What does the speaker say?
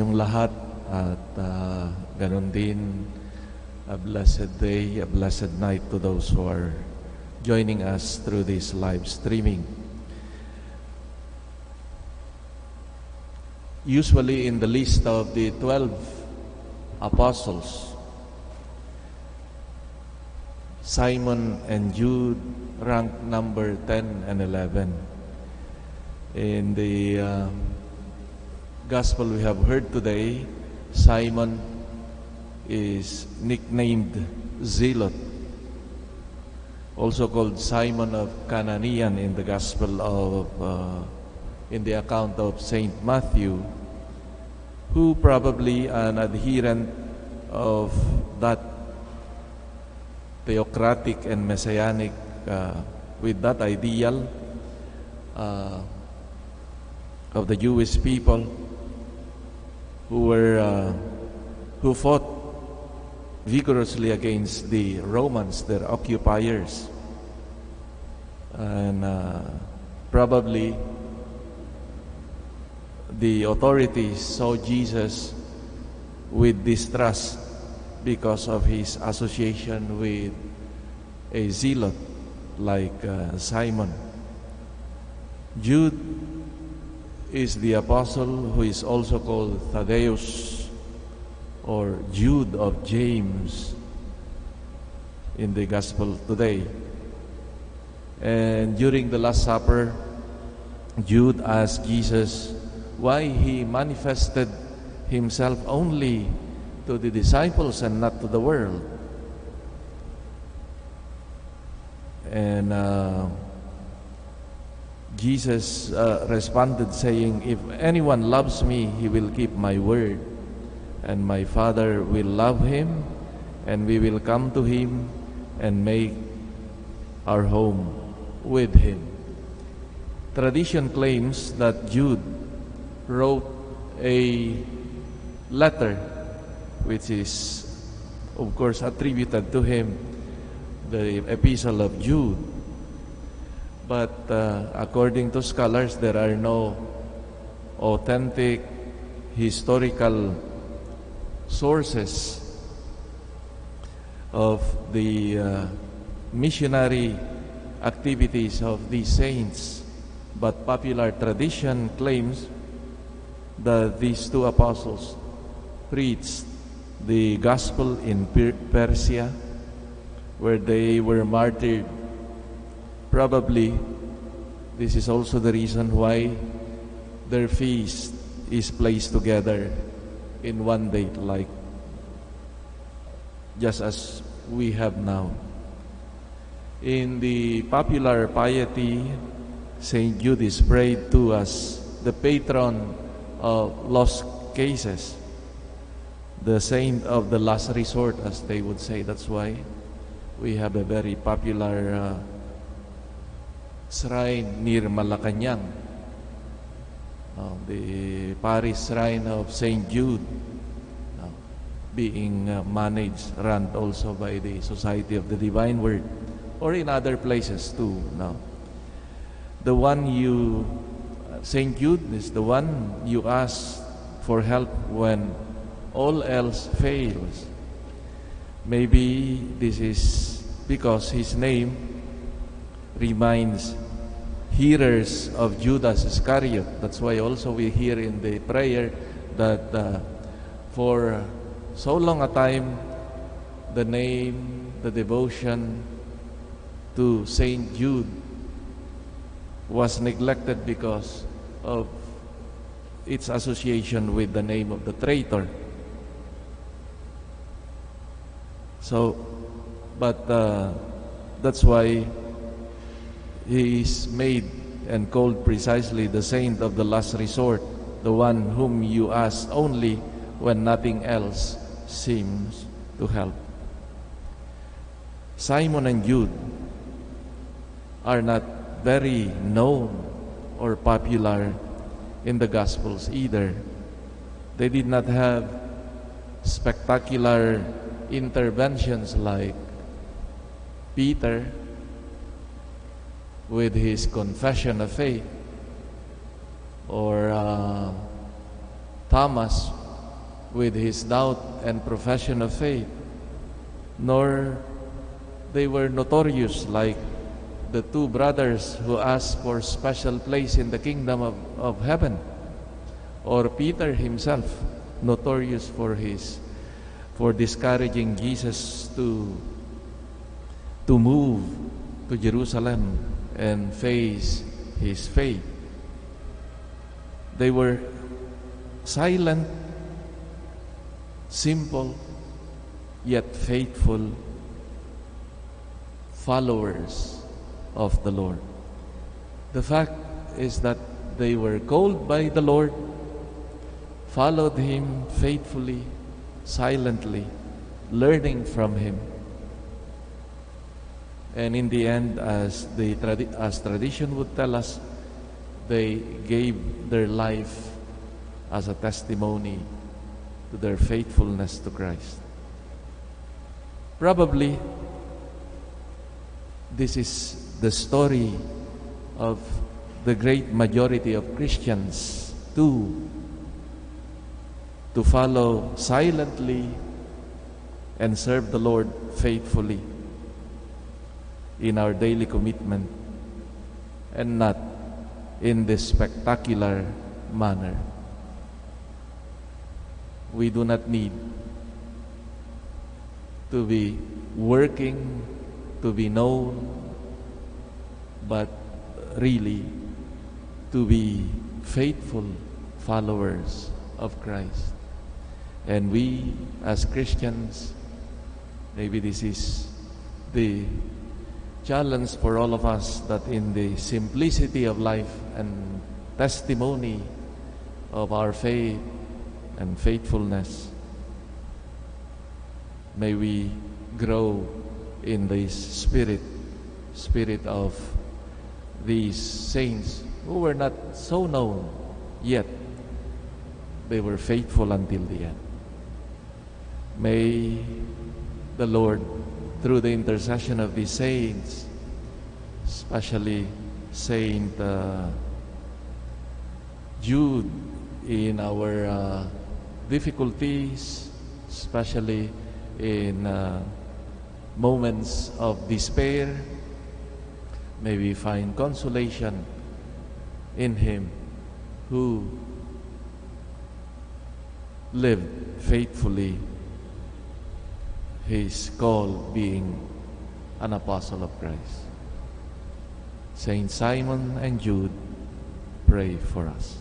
Yung lahat at ganon din, a blessed day, a blessed night to those who are joining us through this live streaming. Usually in the list of the 12 apostles, Simon and Jude rank number 10 and 11. In the gospel we have heard today, Simon is nicknamed Zealot, also called Simon of Cananaean in the gospel of in the account of Saint Matthew, who probably an adherent of that theocratic and messianic with that ideal of the Jewish people who fought vigorously against the Romans, their occupiers, and probably the authorities saw Jesus with distrust because of his association with a zealot like Simon. Jude is the apostle who is also called Thaddeus or Jude of James in the gospel today. And during the Last Supper, Jude asked Jesus why he manifested himself only to the disciples and not to the world. And Jesus responded saying, "If anyone loves me, he will keep my word, and my Father will love him, and we will come to him and make our home with him." Tradition claims that Jude wrote a letter which is, of course, attributed to him, the Epistle of Jude. But according to scholars, there are no authentic historical sources of the missionary activities of these saints. But popular tradition claims that these two apostles preached the gospel in Persia, where they were martyred. Probably this is also the reason why their feast is placed together in one day, like just as we have now. In the popular piety, Saint Jude is prayed to as the patron of lost cases, the saint of the last resort, as they would say. That's why we have a very popular shrine near Malacanang, the parish shrine of Saint Jude, being managed, run also by the Society of the Divine Word, or in other places too. Now, the one Saint Jude is the one you ask for help when all else fails. Maybe this is because his name reminds hearers of Judas Iscariot. That's why also we hear in the prayer that for so long a time, the name, the devotion to Saint Jude was neglected because of its association with the name of the traitor. So, but that's why he is made and called precisely the saint of the last resort, the one whom you ask only when nothing else seems to help. Simon and Jude are not very known or popular in the Gospels either. They did not have spectacular interventions like Peter with his confession of faith, or Thomas with his doubt and profession of faith, nor they were notorious like the two brothers who asked for special place in the kingdom of heaven, or Peter himself, notorious for discouraging Jesus to move to Jerusalem and face his fate. They were silent, simple, yet faithful followers of the Lord. The fact is that they were called by the Lord, followed him faithfully, silently, learning from him. And in the end, as tradition would tell us, they gave their life as a testimony to their faithfulness to Christ. Probably, this is the story of the great majority of Christians too, to follow silently and serve the Lord faithfully in our daily commitment, and not in this spectacular manner. We do not need to be working to be known, but really to be faithful followers of Christ. And we as Christians, maybe this is the challenge for all of us, that in the simplicity of life and testimony of our faith and faithfulness, may we grow in this spirit of these saints who were not so known, yet they were faithful until the end. May the Lord, through the intercession of these saints, especially Saint Jude, in our difficulties, especially in moments of despair, may we find consolation in him who lived faithfully his call, being an apostle of Christ. Saint Simon and Jude, pray for us.